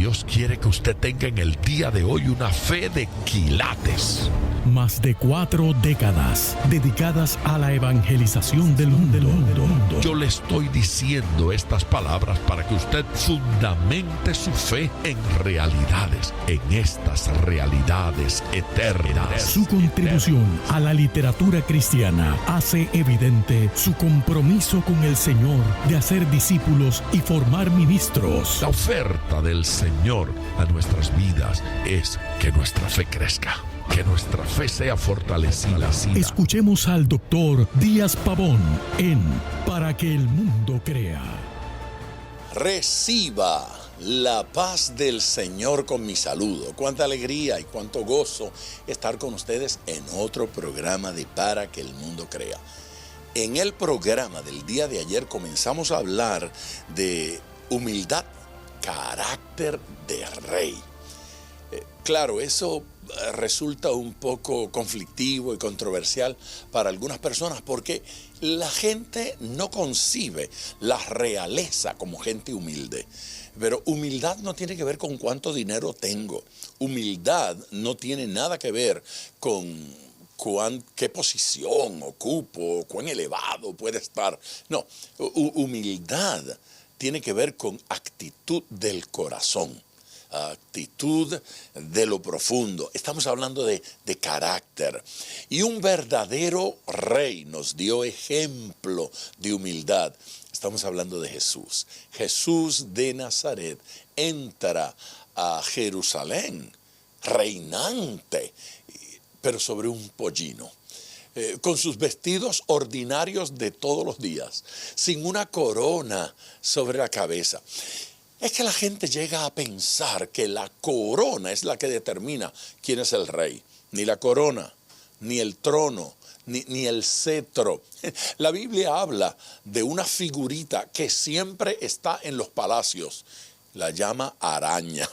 Dios quiere que usted tenga en el día de hoy una fe de quilates. Más de 4 décadas dedicadas a la evangelización del mundo. Yo le estoy diciendo estas palabras para que usted fundamente su fe en realidades, en estas realidades eternas. Su contribución a la literatura cristiana hace evidente su compromiso con el Señor de hacer discípulos y formar ministros. La oferta del Señor a nuestras vidas es que nuestra fe crezca, que nuestra fe sea fortalecida. Escuchemos al doctor Díaz Pavón en Para que el mundo crea. Reciba la paz del Señor con mi saludo. Cuánta alegría y cuánto gozo estar con ustedes en otro programa de Para que el mundo crea. En el programa del día de ayer comenzamos a hablar de humildad, carácter de rey. Claro, eso resulta un poco conflictivo y controversial para algunas personas porque la gente no concibe la realeza como gente humilde. Pero humildad no tiene que ver con cuánto dinero tengo. Humildad no tiene nada que ver con qué posición ocupo, cuán elevado puede estar. No, humildad tiene que ver con actitud del corazón. Actitud de lo profundo. Estamos hablando de carácter. Y un verdadero rey nos dio ejemplo de humildad. Estamos hablando de Jesús. Jesús de Nazaret entra a Jerusalén reinante, pero sobre un pollino. Con sus vestidos ordinarios de todos los días, sin una corona sobre la cabeza. Es que la gente llega a pensar que la corona es la que determina quién es el rey. Ni la corona, ni el trono, ni el cetro. La Biblia habla de una figurita que siempre está en los palacios. La llama araña,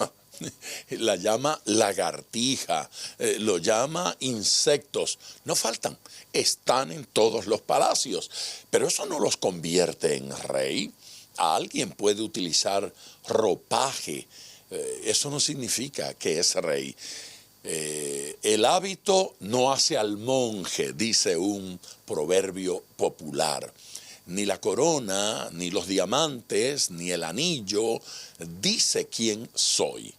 la llama lagartija, lo llama insectos. No faltan, están en todos los palacios. Pero eso no los convierte en rey. Alguien puede utilizar ropaje, eso no significa que es rey. El hábito no hace al monje, dice un proverbio popular. Ni la corona, ni los diamantes, ni el anillo dice quién soy.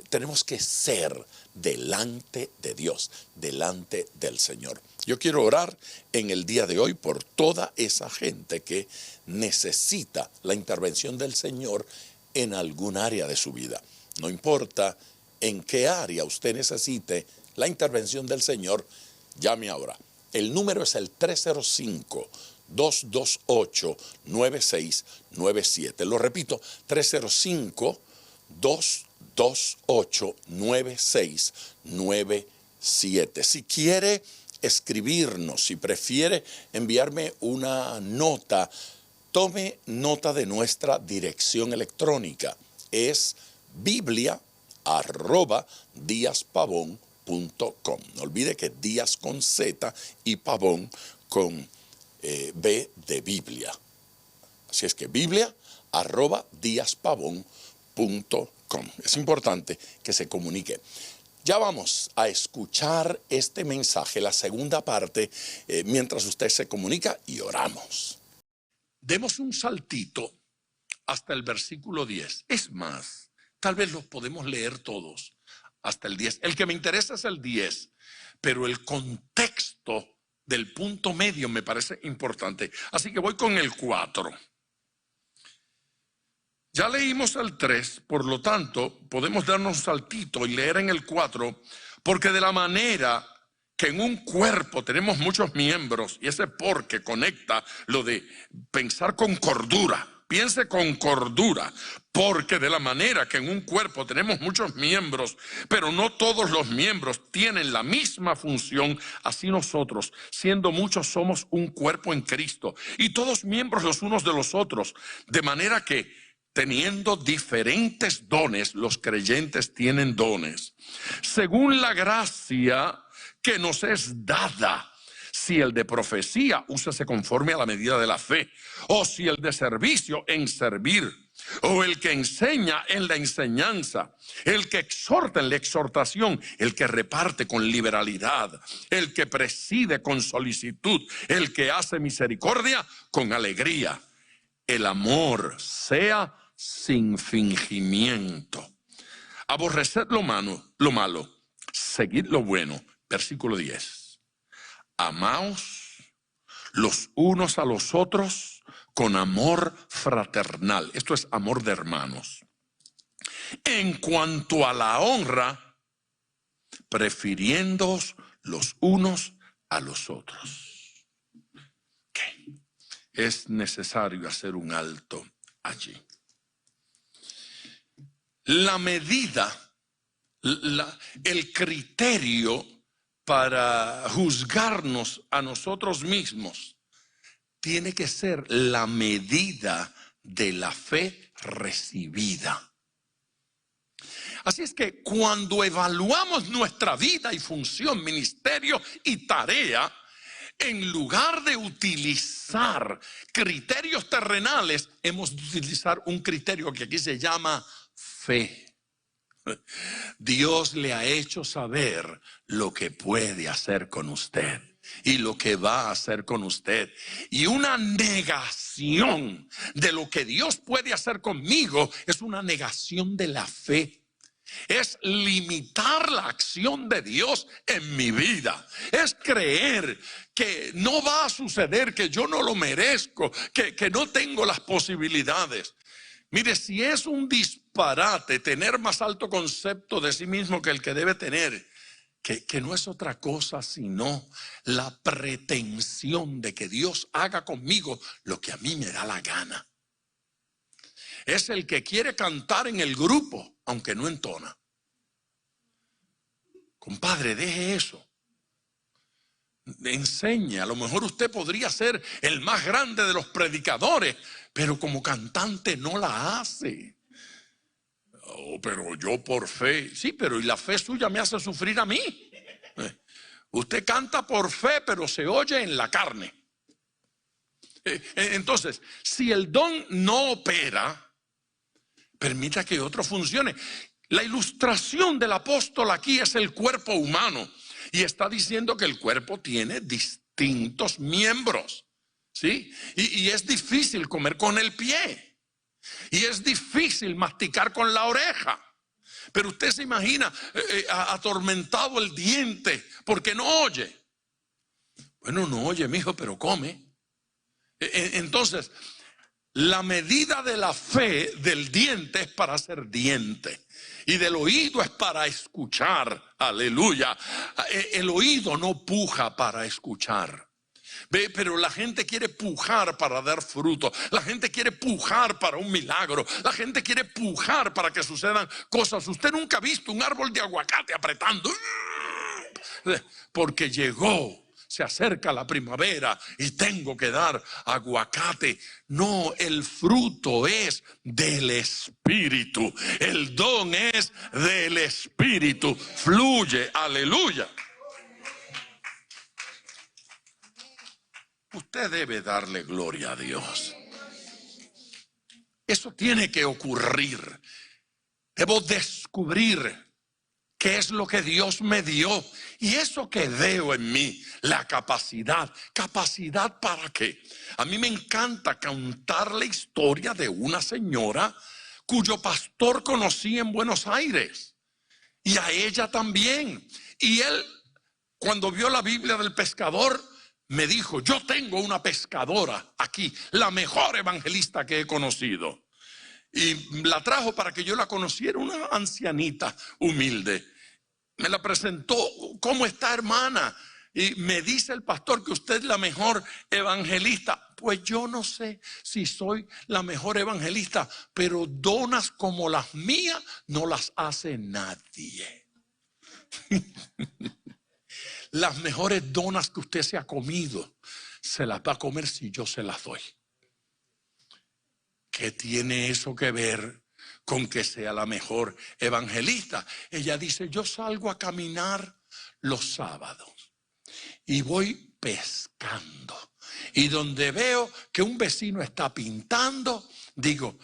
Tenemos que ser delante de Dios, delante del Señor. Yo quiero orar en el día de hoy por toda esa gente que necesita la intervención del Señor en algún área de su vida. No importa en qué área usted necesite la intervención del Señor, llame ahora. El número es el 305-228-9697. Lo repito, 305-228-9697. Si quiere escribirnos, si prefiere enviarme una nota, tome nota de nuestra dirección electrónica. Es biblia@diazpavon.com. No olvide que Díaz con Z y Pavón con B de Biblia. Así es que biblia@diazpavon.com. Es importante que se comunique. Ya vamos a escuchar este mensaje, la segunda parte, mientras usted se comunica y oramos. Demos un saltito hasta el versículo 10. Es más, tal vez los podemos leer todos hasta el 10. El que me interesa es el 10, pero el contexto del punto medio me parece importante. Así que voy con el 4. Ya leímos el 3, por lo tanto, podemos darnos un saltito y leer en el 4, porque de la manera que en un cuerpo tenemos muchos miembros, y ese porque conecta lo de pensar con cordura, piense con cordura, porque de la manera que en un cuerpo tenemos muchos miembros, pero no todos los miembros tienen la misma función, así nosotros, siendo muchos, somos un cuerpo en Cristo, y todos miembros los unos de los otros, de manera que teniendo diferentes dones, los creyentes tienen dones, según la gracia que nos es dada. Si el de profecía, úsese conforme a la medida de la fe, o si el de servicio, en servir, o el que enseña en la enseñanza, el que exhorta en la exhortación, el que reparte con liberalidad, el que preside con solicitud, el que hace misericordia con alegría. El amor sea sin fingimiento. Aborreced lo malo, seguid lo bueno. Versículo 10. Amaos los unos a los otros con amor fraternal. Esto es amor de hermanos. En cuanto a la honra, prefiriéndoos los unos a los otros. ¿Qué? Es necesario hacer un alto allí. La medida, el criterio para juzgarnos a nosotros mismos tiene que ser la medida de la fe recibida. Así es que cuando evaluamos nuestra vida y función, ministerio y tarea, en lugar de utilizar criterios terrenales, hemos de utilizar un criterio que aquí se llama fe. Dios le ha hecho saber lo que puede hacer con usted y lo que va a hacer con usted. Y una negación de lo que Dios puede hacer conmigo es una negación de la fe. Es limitar la acción de Dios en mi vida. Es creer que no va a suceder, que yo no lo merezco, que no tengo las posibilidades. Mire, si es un disparate tener más alto concepto de sí mismo que el que debe tener, que no es otra cosa sino la pretensión de que Dios haga conmigo lo que a mí me da la gana. Es el que quiere cantar en el grupo, aunque no entona. Compadre, deje eso. Enseña. A lo mejor usted podría ser el más grande de los predicadores, pero como cantante no la hace. Oh, pero yo por fe. Sí, pero y la fe suya me hace sufrir a mí. Usted canta por fe, pero se oye en la carne. Entonces, si el don no opera, permita que otro funcione. La ilustración del apóstol aquí es el cuerpo humano. Y está diciendo que el cuerpo tiene distintos miembros. ¿Sí? Y es difícil comer con el pie. Y es difícil masticar con la oreja. Pero usted se imagina atormentado el diente porque no oye. Bueno, no oye, mijo, pero come. Entonces, la medida de la fe del diente es para ser diente. Y del oído es para escuchar. Aleluya. El oído no puja para escuchar. Ve, pero la gente quiere pujar para dar fruto. La gente quiere pujar para un milagro. La gente quiere pujar para que sucedan cosas. Usted nunca ha visto un árbol de aguacate apretando. Porque llegó. Se acerca la primavera y tengo que dar aguacate. No, el fruto es del Espíritu. El don es del Espíritu. Fluye, aleluya. Usted debe darle gloria a Dios. Eso tiene que ocurrir. Debo descubrir qué es lo que Dios me dio. Y eso que veo en mí, la capacidad. ¿Capacidad para qué? A mí me encanta contar la historia de una señora cuyo pastor conocí en Buenos Aires. Y a ella también. Y él, cuando vio la Biblia del pescador, me dijo, yo tengo una pescadora aquí, la mejor evangelista que he conocido. Y la trajo para que yo la conociera, una ancianita humilde. Me la presentó, ¿cómo está, hermana? Y me dice el pastor que usted es la mejor evangelista. Pues yo no sé si soy la mejor evangelista, pero donas como las mías no las hace nadie. Las mejores donas que usted se ha comido, se las va a comer si yo se las doy. ¿Qué tiene eso que ver con que sea la mejor evangelista? Ella dice, yo salgo a caminar los sábados y voy pescando. Y donde veo que un vecino está pintando, digo,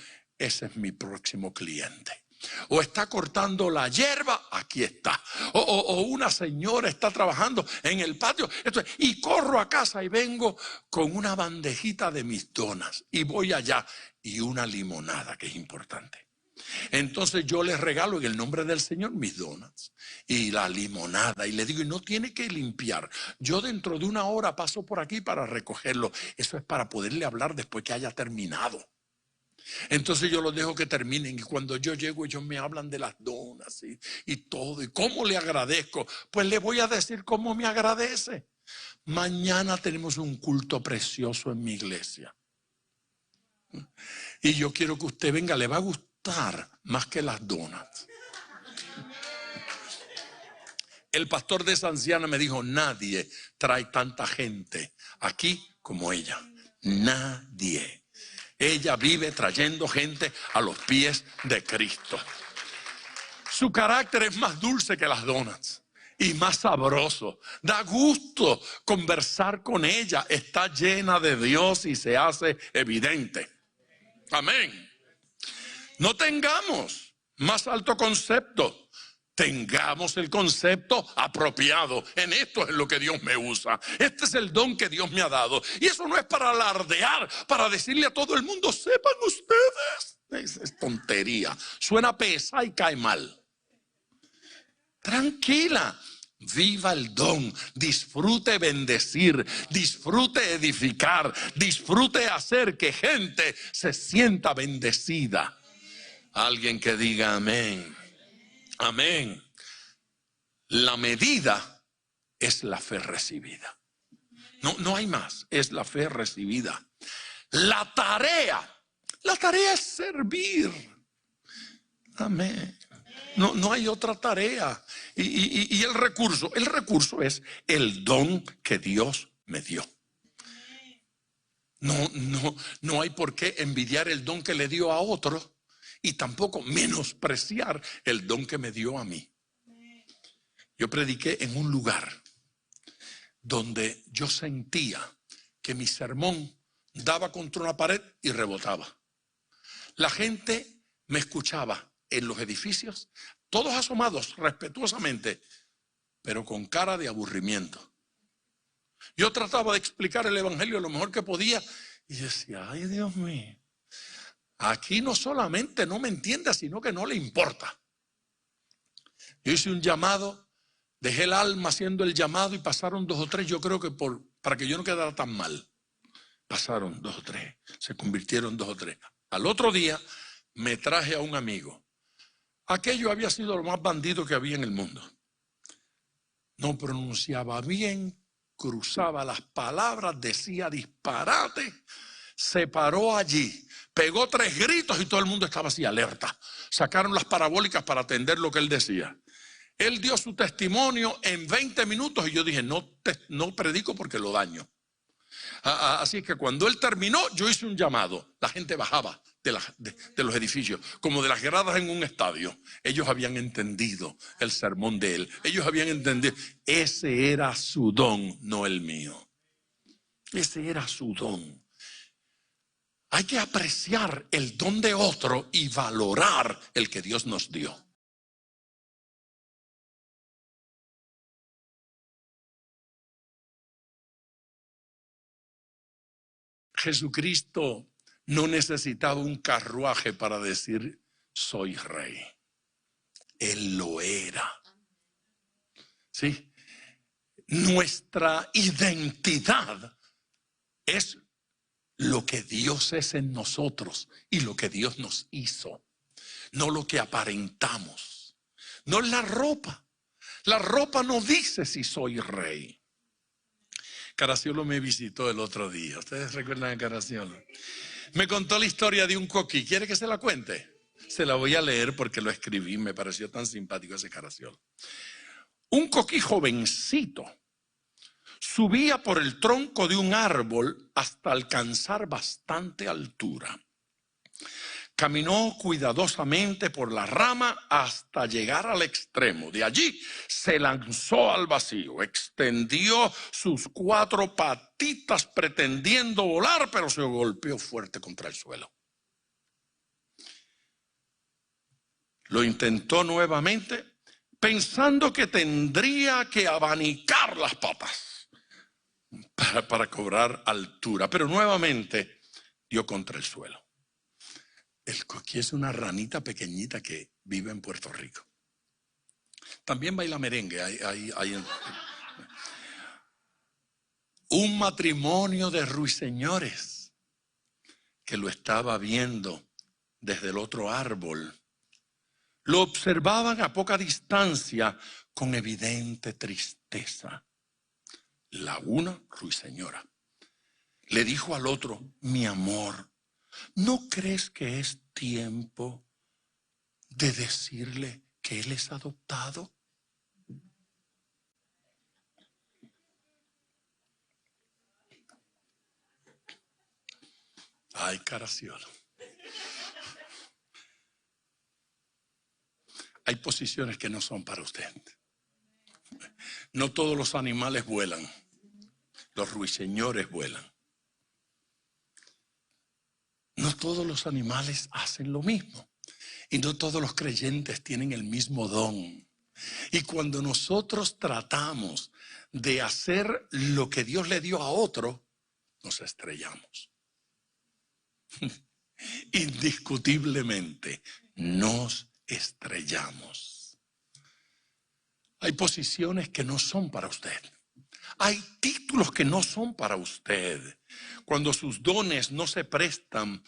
ese es mi próximo cliente. O está cortando la hierba, aquí está. O una señora está trabajando en el patio. Y corro a casa y vengo con una bandejita de mis donas. Y voy allá. Y una limonada, que es importante. Entonces yo les regalo en el nombre del Señor mis donas y la limonada. Y le digo, y no tiene que limpiar. Yo dentro de 1 hora paso por aquí para recogerlo. Eso es para poderle hablar después que haya terminado. Entonces yo los dejo que terminen y cuando yo llego ellos me hablan de las donas y todo y cómo le agradezco. Pues le voy a decir cómo me agradece. Mañana tenemos un culto precioso en mi iglesia y yo quiero que usted venga, le va a gustar más que las donas. El pastor de esa anciana me dijo, nadie trae tanta gente aquí como ella. Nadie. Ella vive trayendo gente a los pies de Cristo. Su carácter es más dulce que las donas y más sabroso. Da gusto conversar con ella. Está llena de Dios y se hace evidente. Amén. No tengamos más alto concepto. Tengamos el concepto apropiado. En esto es lo que Dios me usa. Este es el don que Dios me ha dado. Y eso no es para alardear, para decirle a todo el mundo, sepan ustedes. Es tontería. Suena pesada y cae mal. Tranquila. Viva el don. Disfrute bendecir. Disfrute edificar. Disfrute hacer que gente se sienta bendecida. Alguien que diga amén. Amén. La medida es la fe recibida. No hay más, es la fe recibida. La tarea es servir. Amén. No hay otra tarea. Y el recurso es el don que Dios me dio. No hay por qué envidiar el don que le dio a otro. Y tampoco menospreciar el don que me dio a mí. Yo prediqué en un lugar donde yo sentía que mi sermón daba contra una pared y rebotaba. La gente me escuchaba en los edificios, todos asomados respetuosamente, pero con cara de aburrimiento. Yo trataba de explicar el evangelio lo mejor que podía y decía, ay Dios mío. Aquí no solamente no me entiende, sino que no le importa. Yo hice un llamado, dejé el alma haciendo el llamado y pasaron 2 o 3, yo creo que para que yo no quedara tan mal. Pasaron 2 o 3, se convirtieron 2 o 3. Al otro día me traje a un amigo. Aquello había sido lo más bandido que había en el mundo. No pronunciaba bien, cruzaba las palabras, decía disparate, se paró allí. Pegó 3 gritos y todo el mundo estaba así alerta. Sacaron las parabólicas para atender lo que él decía. Él dio su testimonio en 20 minutos y yo dije, no predico porque lo daño. Así que cuando él terminó, yo hice un llamado. La gente bajaba de los edificios, como de las gradas en un estadio. Ellos habían entendido el sermón de él. Ellos habían entendido. Ese era su don, no el mío. Ese era su don. Hay que apreciar el don de otro y valorar el que Dios nos dio. Jesucristo no necesitaba un carruaje para decir soy rey. Él lo era. ¿Sí? Nuestra identidad es lo que Dios es en nosotros y lo que Dios nos hizo, no lo que aparentamos, no la ropa. La ropa no dice si soy rey. Caraciolo me visitó el otro día. ¿Ustedes recuerdan a Caraciolo? Me contó la historia de un coquí. ¿Quiere que se la cuente? Se la voy a leer porque lo escribí. Me pareció tan simpático ese Caraciolo. Un coquí jovencito subía por el tronco de un árbol hasta alcanzar bastante altura. Caminó cuidadosamente por la rama hasta llegar al extremo. De allí se lanzó al vacío, extendió sus 4 patitas pretendiendo volar, pero se golpeó fuerte contra el suelo. Lo intentó nuevamente, pensando que tendría que abanicar las patas para cobrar altura, pero nuevamente dio contra el suelo. El coquí es una ranita pequeñita que vive en Puerto Rico. También baila merengue. Un matrimonio de ruiseñores que lo estaba viendo desde el otro árbol. Lo observaban a poca distancia con evidente tristeza. La una ruiseñora le dijo al otro: mi amor, ¿no crees que es tiempo de decirle que él es adoptado? Ay, Caraciolo. Hay posiciones que no son para usted. No todos los animales vuelan. Los ruiseñores vuelan. No todos los animales hacen lo mismo. Y no todos los creyentes tienen el mismo don. Y cuando nosotros tratamos de hacer lo que Dios le dio a otro, nos estrellamos. Indiscutiblemente nos estrellamos. Hay posiciones que no son para usted. Hay títulos que no son para usted. Cuando sus dones no se prestan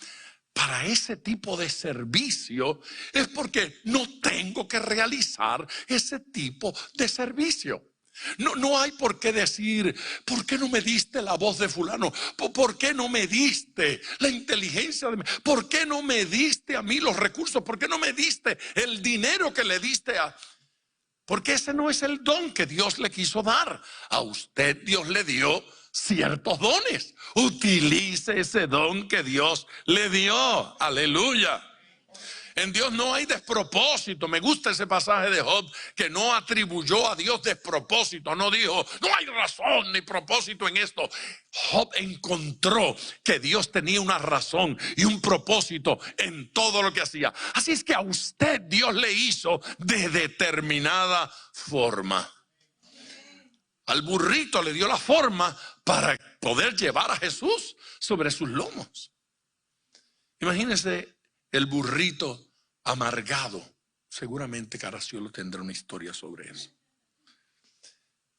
para ese tipo de servicio, es porque no tengo que realizar ese tipo de servicio. No hay por qué decir: ¿por qué no me diste la voz de fulano? ¿Por qué no me diste la inteligencia de mí? ¿Por qué no me diste a mí los recursos? ¿Por qué no me diste el dinero que le diste a...? Porque ese no es el don que Dios le quiso dar. A usted Dios le dio ciertos dones. Utilice ese don que Dios le dio. Aleluya. En Dios no hay despropósito. Me gusta ese pasaje de Job, que no atribuyó a Dios despropósito. No dijo: no hay razón ni propósito en esto. Job encontró que Dios tenía una razón y un propósito en todo lo que hacía. Así es que a usted Dios le hizo de determinada forma. Al burrito le dio la forma para poder llevar a Jesús sobre sus lomos. Imagínense el burrito amargado. Seguramente Caraciolo tendrá una historia sobre eso.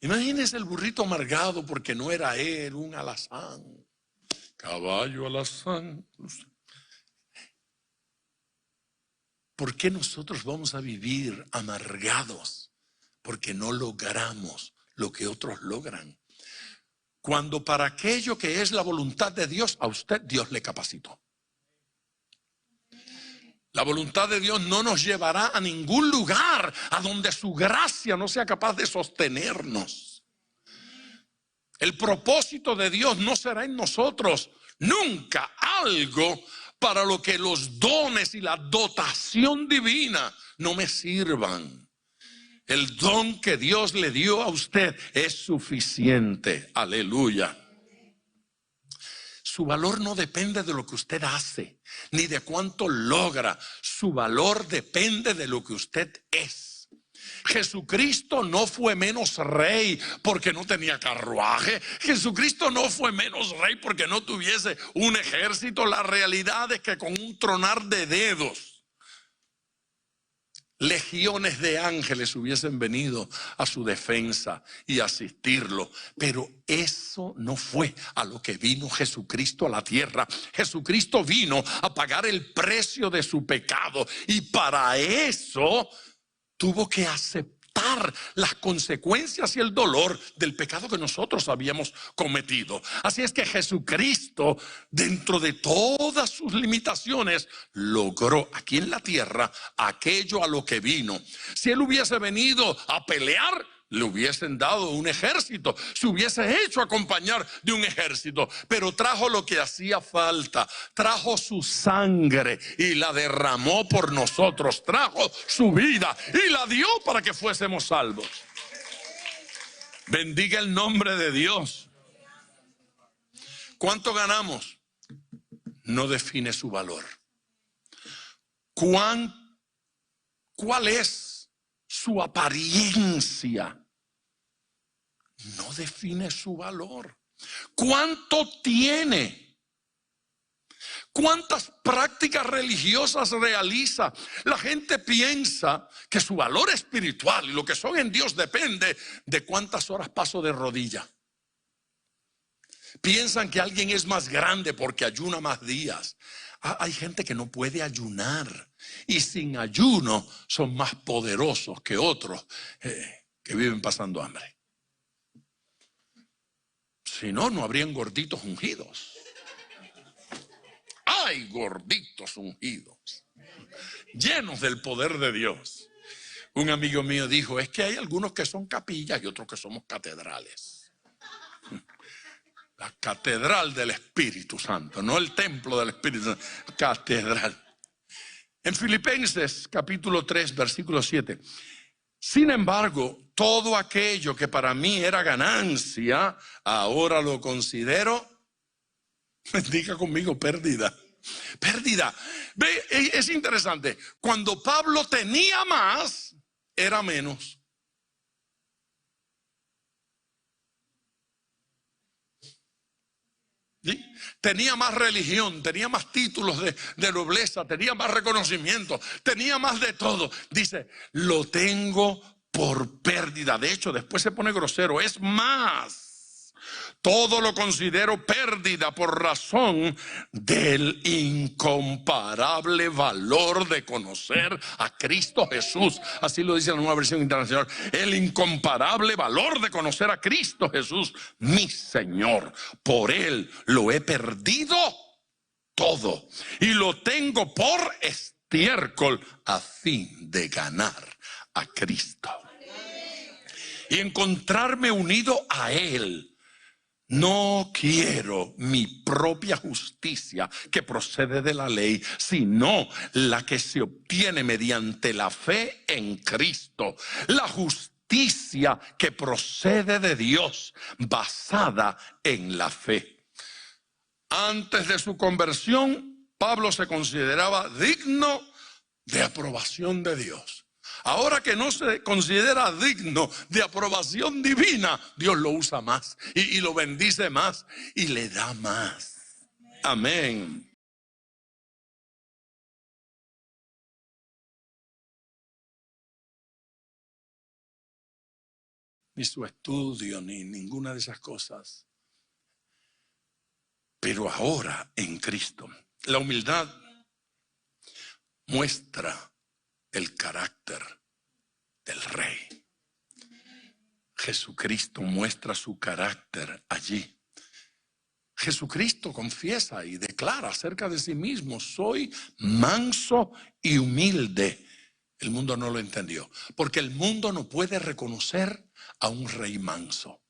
Imagínese el burrito amargado porque no era él, un alazán. Caballo alazán. ¿Por qué nosotros vamos a vivir amargados? Porque no logramos lo que otros logran. Cuando para aquello que es la voluntad de Dios, a usted Dios le capacitó. La voluntad de Dios no nos llevará a ningún lugar a donde su gracia no sea capaz de sostenernos. El propósito de Dios no será en nosotros nunca algo para lo que los dones y la dotación divina no me sirvan. El don que Dios le dio a usted es suficiente. Aleluya. Su valor no depende de lo que usted hace, ni de cuánto logra. Su valor depende de lo que usted es. Jesucristo no fue menos rey porque no tenía carruaje. Jesucristo no fue menos rey porque no tuviese un ejército. La realidad es que con un tronar de dedos, legiones de ángeles hubiesen venido a su defensa y asistirlo. Pero eso no fue a lo que vino Jesucristo a la tierra. Jesucristo vino a pagar el precio de su pecado, y para eso tuvo que aceptar las consecuencias y el dolor del pecado que nosotros habíamos cometido. Así es que Jesucristo, dentro de todas sus limitaciones, logró aquí en la tierra aquello a lo que vino. Si él hubiese venido a pelear, le hubiesen dado un ejército, se hubiese hecho acompañar de un ejército, pero trajo lo que hacía falta, trajo su sangre y la derramó por nosotros, trajo su vida y la dio para que fuésemos salvos. Bendiga el nombre de Dios. ¿Cuánto ganamos? No define su valor. cuál es su apariencia no define su valor. ¿Cuánto tiene? ¿Cuántas prácticas religiosas realiza? La gente piensa que su valor espiritual y lo que son en Dios depende de cuántas horas paso de rodilla. Piensan que alguien es más grande porque ayuna más días. Hay gente que no puede ayunar y sin ayuno son más poderosos que otros que viven pasando hambre. Si no, no habrían gorditos ungidos. Hay gorditos ungidos, llenos del poder de Dios. Un amigo mío dijo, es que hay algunos que son capillas y otros que somos catedrales. La catedral del Espíritu Santo, no el templo del Espíritu Santo, catedral. En Filipenses capítulo 3, versículo 7. Sin embargo, todo aquello que para mí era ganancia, ahora lo considero, diga conmigo, pérdida. Pérdida. Ve, es interesante. Cuando Pablo tenía más, era menos. ¿Sí? Tenía más religión, tenía más títulos de nobleza, tenía más reconocimiento, tenía más de todo. Dice, lo tengo por pérdida. De hecho, después se pone grosero. Es más, todo lo considero pérdida por razón del incomparable valor de conocer a Cristo Jesús. Así lo dice la Nueva Versión Internacional. El incomparable valor de conocer a Cristo Jesús, mi Señor. Por Él lo he perdido todo y lo tengo por estiércol a fin de ganar a Cristo y encontrarme unido a Él. No quiero mi propia justicia que procede de la ley, sino la que se obtiene mediante la fe en Cristo. La justicia que procede de Dios, basada en la fe. Antes de su conversión, Pablo se consideraba digno de aprobación de Dios. Ahora que no se considera digno de aprobación divina, Dios lo usa más y lo bendice más y le da más. Amén. Ni su estudio, ni ninguna de esas cosas. Pero ahora en Cristo, la humildad muestra el carácter del Rey. Jesucristo muestra su carácter allí. Jesucristo confiesa y declara acerca de sí mismo, soy manso y humilde. El mundo no lo entendió, porque el mundo no puede reconocer a un rey manso.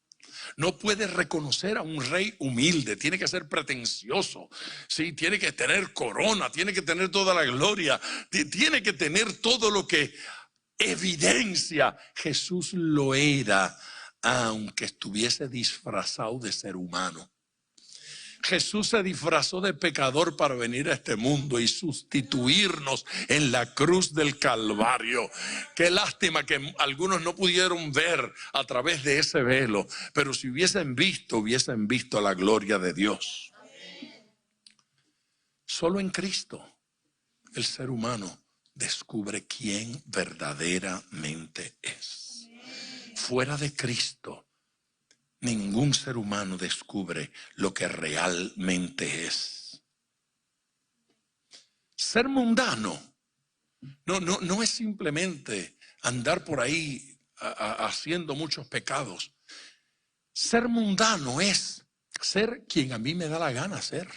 No puede reconocer a un rey humilde, tiene que ser pretencioso, ¿sí? Tiene que tener corona, tiene que tener toda la gloria, tiene que tener todo lo que evidencia. Jesús lo era, aunque estuviese disfrazado de ser humano. Jesús se disfrazó de pecador para venir a este mundo y sustituirnos en la cruz del Calvario. Qué lástima que algunos no pudieron ver a través de ese velo, pero si hubiesen visto la gloria de Dios. Solo en Cristo el ser humano descubre quién verdaderamente es. Fuera de Cristo, ningún ser humano descubre lo que realmente es. Ser mundano no es simplemente andar por ahí haciendo muchos pecados. Ser mundano es ser quien a mí me da la gana ser.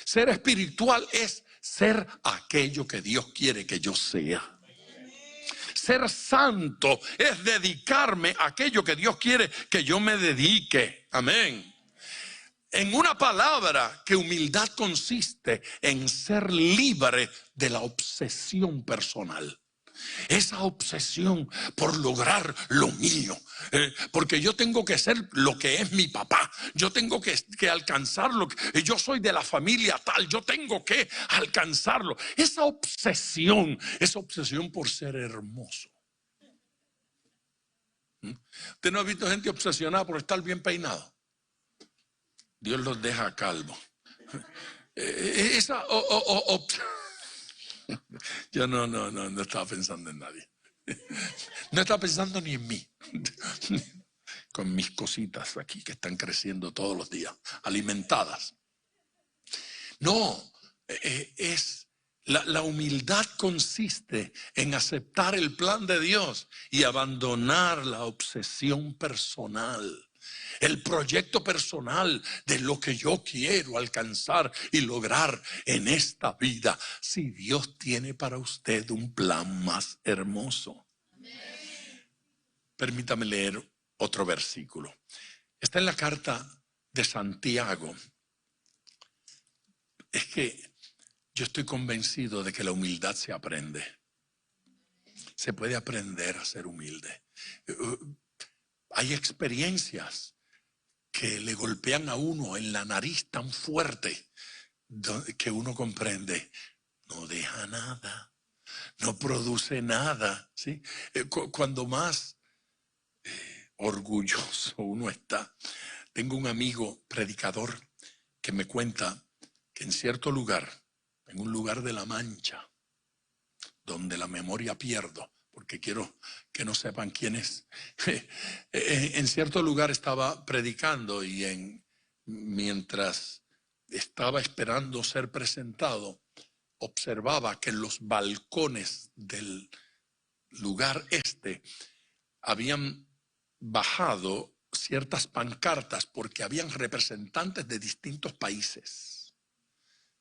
Ser espiritual es ser aquello que Dios quiere que yo sea. Ser santo es dedicarme a aquello que Dios quiere que yo me dedique. Amén. En una palabra, que humildad consiste en ser libre de la obsesión personal. Esa obsesión por lograr lo mío. Porque yo tengo que ser lo que es mi papá. Yo tengo que alcanzarlo. Yo soy de la familia tal. Yo tengo que alcanzarlo. Esa obsesión por ser hermoso. ¿Usted no ha visto gente obsesionada por estar bien peinado? Dios los deja calvos. Yo no estaba pensando en nadie. No estaba pensando ni en mí. Con mis cositas aquí que están creciendo todos los días, alimentadas. No, la humildad consiste en aceptar el plan de Dios y abandonar la obsesión personal. El proyecto personal de lo que yo quiero alcanzar y lograr en esta vida, si Dios tiene para usted un plan más hermoso. Permítame leer otro versículo. Está en la carta de Santiago. Es que yo estoy convencido de que la humildad se aprende. Se puede aprender a ser humilde. Hay experiencias que le golpean a uno en la nariz tan fuerte que uno comprende, no deja nada, no produce nada, ¿sí? Cuando más orgulloso uno está. Tengo un amigo predicador que me cuenta que en cierto lugar, en un lugar de La Mancha, donde la memoria pierdo, porque quiero que no sepan quién es. En cierto lugar estaba predicando y mientras estaba esperando ser presentado, observaba que en los balcones del lugar habían bajado ciertas pancartas porque habían representantes de distintos países.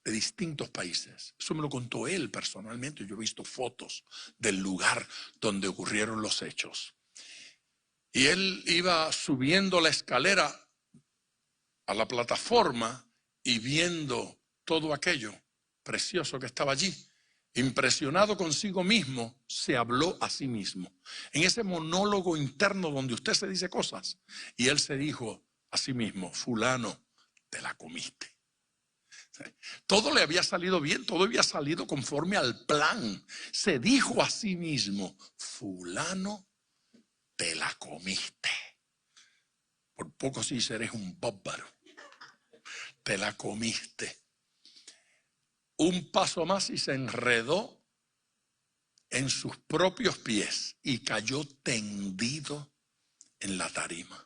Eso me lo contó él personalmente. Yo he visto fotos del lugar donde ocurrieron los hechos. Y él iba subiendo la escalera a la plataforma y viendo todo aquello precioso que estaba allí. Impresionado consigo mismo, se habló a sí mismo. En ese monólogo interno donde usted se dice cosas. Y él se dijo a sí mismo, fulano, te la comiste. Todo le había salido bien, todo había salido conforme al plan. Se dijo a sí mismo, fulano, te la comiste. Por poco sí eres un bárbaro. Te la comiste. Un paso más y se enredó en sus propios pies y cayó tendido en la tarima.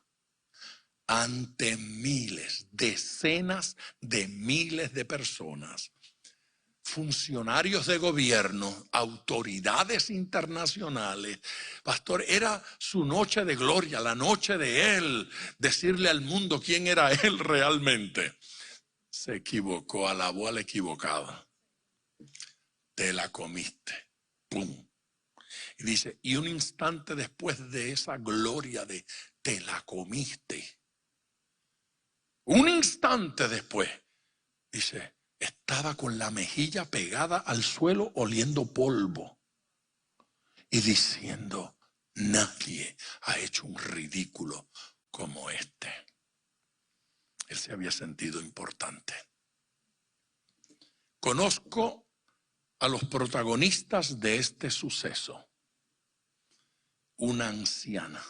Ante miles, decenas de miles de personas, funcionarios de gobierno, autoridades internacionales. Pastor, era su noche de gloria, la noche de él, decirle al mundo quién era él realmente. Se equivocó, alabó al equivocado. Te la comiste. ¡Pum! Y dice, y un instante después de esa gloria de te la comiste, un instante después, dice, estaba con la mejilla pegada al suelo oliendo polvo y diciendo, nadie ha hecho un ridículo como este. Él se había sentido importante. Conozco a los protagonistas de este suceso. Una anciana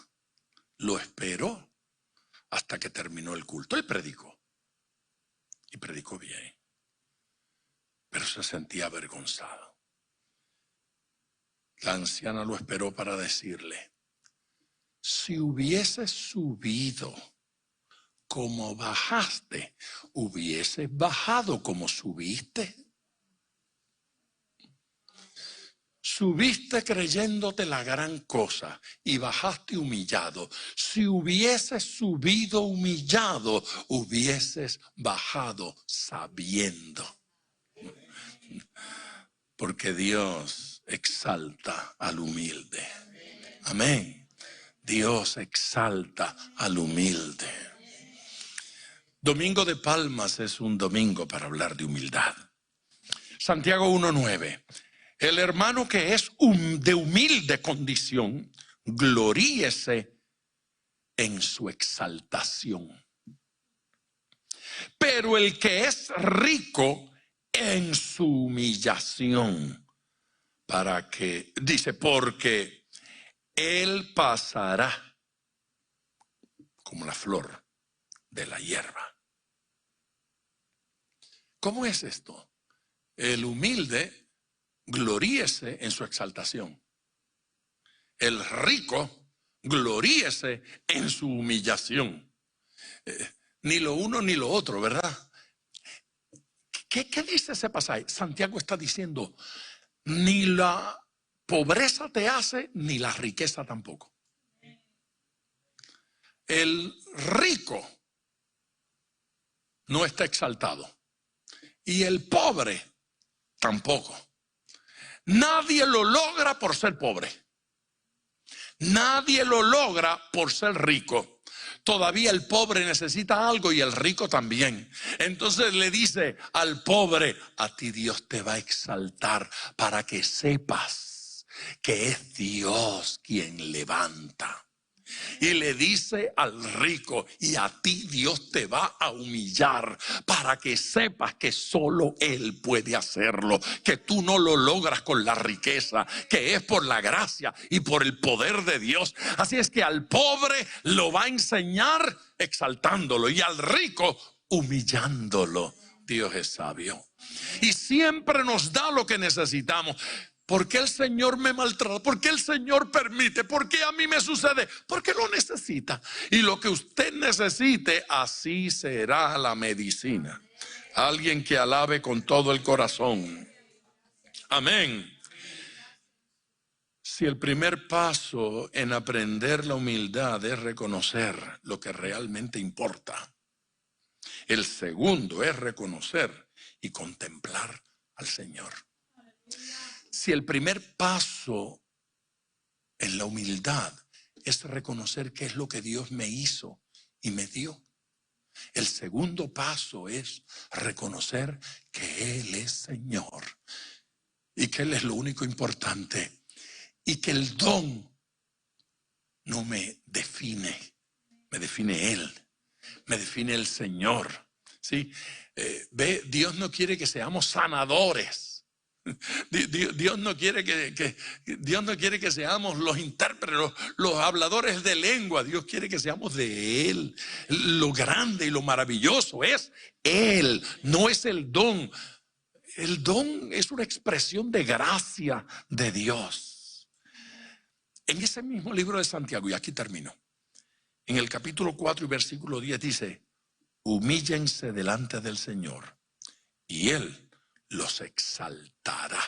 lo esperó hasta que terminó el culto. Él predicó. Y predicó bien. Pero se sentía avergonzado. La anciana lo esperó para decirle, si hubieses subido como bajaste, hubieses bajado como subiste. Subiste creyéndote la gran cosa y bajaste humillado. Si hubieses subido humillado, hubieses bajado sabiendo. Porque Dios exalta al humilde. Amén. Dios exalta al humilde. Domingo de Palmas es un domingo para hablar de humildad. Santiago 1:9. El hermano que es de humilde condición, gloríese en su exaltación. Pero el que es rico en su humillación, para que, dice, porque él pasará como la flor de la hierba. ¿Cómo es esto? El humilde gloríese en su exaltación. El rico gloríese en su humillación. Ni lo uno ni lo otro, ¿verdad? ¿Qué dice ese pasaje? Santiago está diciendo, ni la pobreza te hace, ni la riqueza tampoco. El rico no está exaltado y el pobre tampoco. Nadie lo logra por ser pobre. Nadie lo logra por ser rico. Todavía el pobre necesita algo y el rico también. Entonces le dice al pobre, a ti Dios te va a exaltar para que sepas que es Dios quien levanta. Y le dice al rico, y a ti Dios te va a humillar para que sepas que solo Él puede hacerlo, que tú no lo logras con la riqueza, que es por la gracia y por el poder de Dios. Así es que al pobre lo va a enseñar exaltándolo y al rico humillándolo. Dios es sabio y siempre nos da lo que necesitamos. ¿Por qué el Señor me maltrata? ¿Por qué el Señor permite? ¿Por qué a mí me sucede? Porque lo necesita. Y lo que usted necesite, así será la medicina. Alguien que alabe con todo el corazón. Amén. Si el primer paso en aprender la humildad es reconocer lo que realmente importa, el segundo es reconocer y contemplar al Señor. Si el primer paso en la humildad es reconocer qué es lo que Dios me hizo y me dio, el segundo paso es reconocer que Él es Señor y que Él es lo único importante y que el don no me define, me define Él, me define el Señor. ¿Sí? Dios no quiere que seamos sanadores. Dios no quiere Dios no quiere que seamos los intérpretes, los habladores de lengua. Dios quiere que seamos de Él. Lo grande y lo maravilloso es Él, no es el don. El don es una expresión de gracia de Dios. En ese mismo libro de Santiago, y aquí termino, en el capítulo 4 y versículo 10 dice, humíllense delante del Señor y Él los exaltará.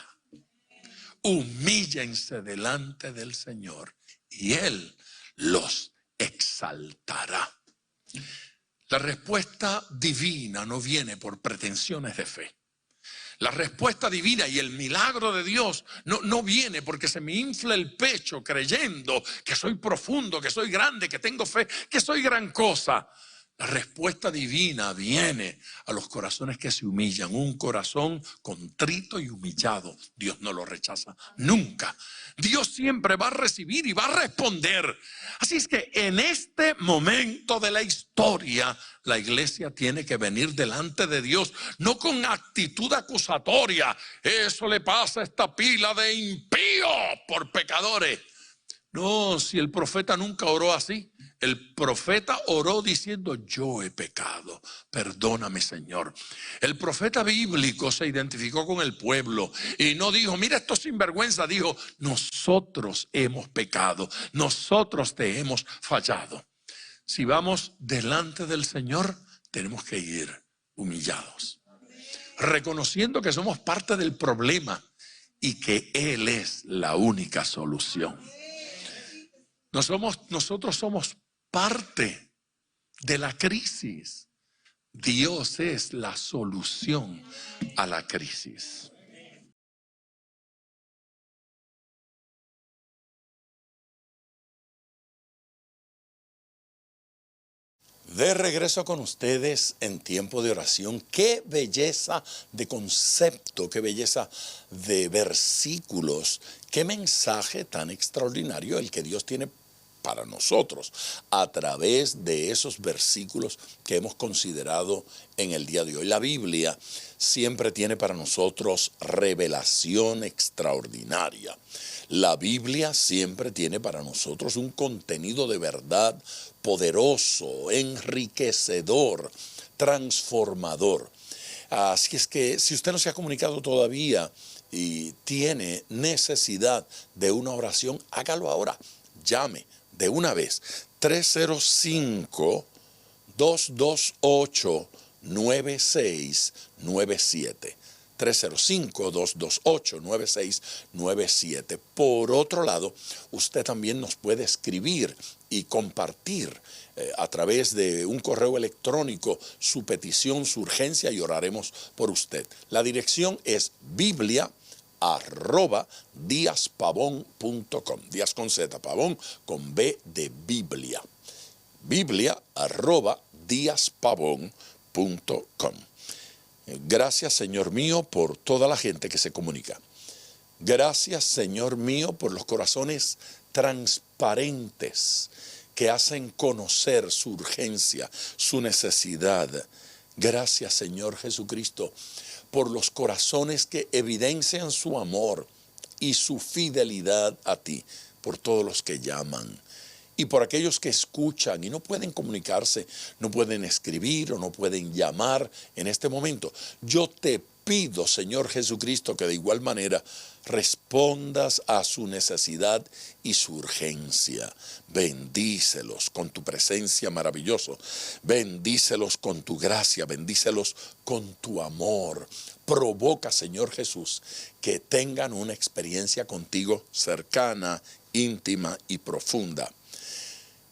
Humíllense delante del Señor y Él los exaltará. La respuesta divina no viene por pretensiones de fe. La respuesta divina y el milagro de Dios no viene porque se me infla el pecho creyendo que soy profundo, que soy grande, que tengo fe, que soy gran cosa. La respuesta divina viene a los corazones que se humillan. Un corazón contrito y humillado, Dios no lo rechaza nunca. Dios siempre va a recibir y va a responder. Así es que en este momento de la historia, la iglesia tiene que venir delante de Dios, no con actitud acusatoria. Eso le pasa a esta pila de impíos por pecadores. No, si el profeta nunca oró así. El profeta oró diciendo, yo he pecado, perdóname Señor. El profeta bíblico se identificó con el pueblo y no dijo, mira estos sinvergüenza, dijo, nosotros hemos pecado, nosotros te hemos fallado. Si vamos delante del Señor, tenemos que ir humillados, reconociendo que somos parte del problema y que Él es la única solución. Nosotros somos parte de la crisis. Dios es la solución a la crisis. De regreso con ustedes en tiempo de oración. Qué belleza de concepto, qué belleza de versículos, qué mensaje tan extraordinario el que Dios tiene para nosotros a través de esos versículos que hemos considerado en el día de hoy. La Biblia siempre tiene para nosotros revelación extraordinaria. La Biblia siempre tiene para nosotros un contenido de verdad poderoso, enriquecedor, transformador. Así es que si usted no se ha comunicado todavía y tiene necesidad de una oración, hágalo ahora. Llame de una vez 305-228-9697. 305-228-9697. Por otro lado, usted también nos puede escribir y compartir a través de un correo electrónico su petición, su urgencia, y oraremos por usted. La dirección es biblia@diaspavon.com. Díaz con Z, Pavón con B de Biblia. Biblia@diaspavon.com. Gracias, Señor mío, por toda la gente que se comunica. Gracias, Señor mío, por los corazones transparentes que hacen conocer su urgencia, su necesidad. Gracias, Señor Jesucristo, por los corazones que evidencian su amor y su fidelidad a ti, por todos los que llaman. Y por aquellos que escuchan y no pueden comunicarse, no pueden escribir o no pueden llamar en este momento. Yo te pido, Señor Jesucristo, que de igual manera respondas a su necesidad y su urgencia. Bendícelos con tu presencia maravillosa. Bendícelos con tu gracia. Bendícelos con tu amor. Provoca, Señor Jesús, que tengan una experiencia contigo cercana, íntima y profunda.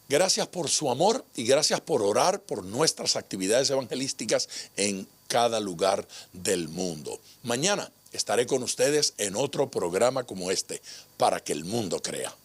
Gracias por su amor y gracias por orar por nuestras actividades evangelísticas en cada lugar del mundo. Mañana estaré con ustedes en otro programa como este, Para que el Mundo Crea.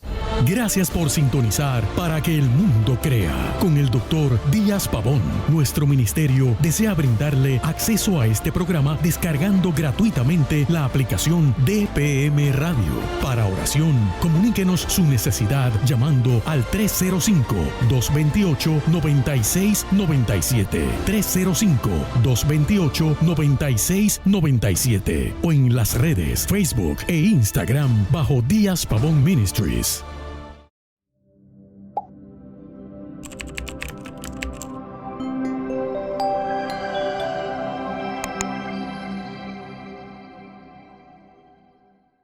Gracias por sintonizar Para que el Mundo Crea con el Dr. Díaz Pavón. Nuestro ministerio desea brindarle acceso a este programa descargando gratuitamente la aplicación DPM Radio. Para oración, comuníquenos su necesidad llamando al 305-228-9697. 305-228-9697 o en las redes Facebook e Instagram bajo Díaz Pavón Ministries.